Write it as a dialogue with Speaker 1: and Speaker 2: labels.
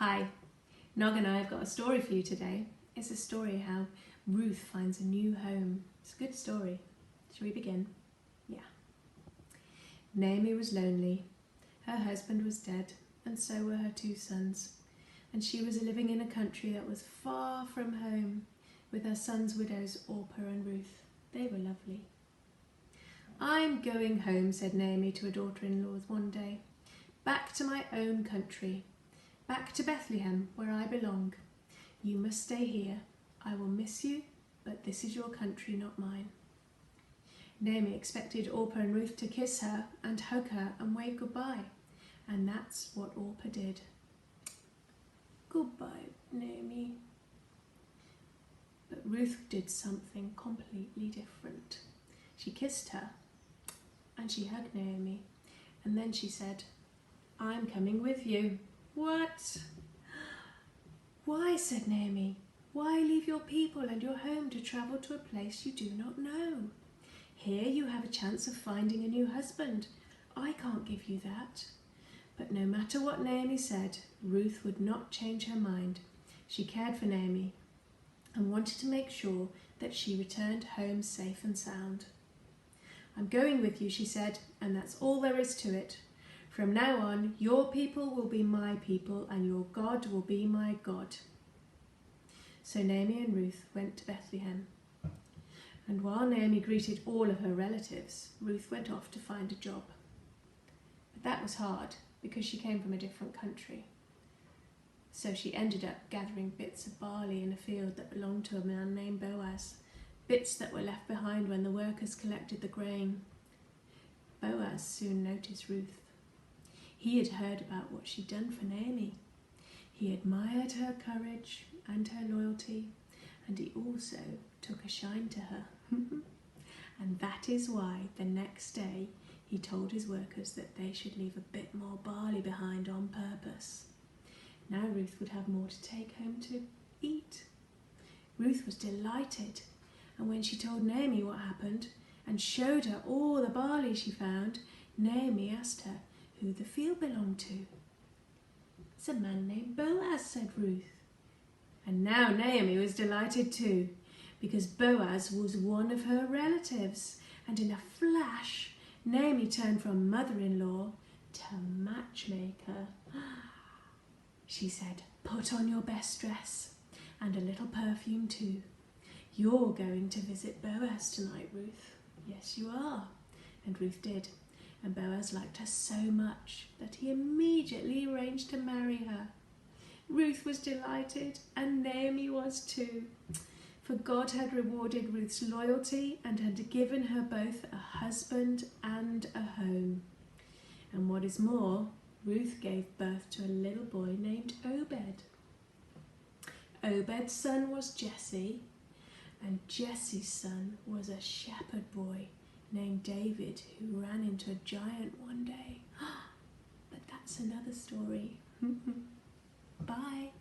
Speaker 1: Hi, Nog and I have got a story for you today. It's a story how Ruth finds a new home. It's a good story. Shall we begin? Yeah. Naomi was lonely. Her husband was dead, and so were her two sons. And she was living in a country that was far from home, with her sons' widows, Orpah and Ruth. They were lovely. "I'm going home," said Naomi to her daughter-in-law one day. "Back to my own country. Back to Bethlehem, where I belong. You must stay here. I will miss you, but this is your country, not mine." Naomi expected Orpah and Ruth to kiss her and hug her and wave goodbye, and that's what Orpah did. "Goodbye, Naomi." But Ruth did something completely different. She kissed her and she hugged Naomi, and then she said, "I'm coming with you." "What?" "Why?" said Naomi. "Why leave your people and your home to travel to a place you do not know? Here you have a chance of finding a new husband. I can't give you that." But no matter what Naomi said, Ruth would not change her mind. She cared for Naomi and wanted to make sure that she returned home safe and sound. "I'm going with you," she said, "and that's all there is to it. From now on, your people will be my people, and your God will be my God." So Naomi and Ruth went to Bethlehem. And while Naomi greeted all of her relatives, Ruth went off to find a job. But that was hard because she came from a different country. So she ended up gathering bits of barley in a field that belonged to a man named Boaz, bits that were left behind when the workers collected the grain. Boaz soon noticed Ruth. He had heard about what she'd done for Naomi. He admired her courage and her loyalty, and he also took a shine to her. And that is why the next day he told his workers that they should leave a bit more barley behind on purpose. Now Ruth would have more to take home to eat. Ruth was delighted, and when she told Naomi what happened and showed her all the barley she found, Naomi asked her who the field belonged to. "It's a man named Boaz," said Ruth. And now Naomi was delighted too, because Boaz was one of her relatives, and in a flash Naomi turned from mother-in-law to matchmaker. She said, "Put on your best dress and a little perfume too. You're going to visit Boaz tonight, Ruth." "Yes, you are." And Ruth did. And Boaz liked her so much that he immediately arranged to marry her. Ruth was delighted, and Naomi was too, for God had rewarded Ruth's loyalty and had given her both a husband and a home. And what is more, Ruth gave birth to a little boy named Obed. Obed's son was Jesse, and Jesse's son was a shepherd boy named David, who ran into a giant one day. But that's another story. Bye.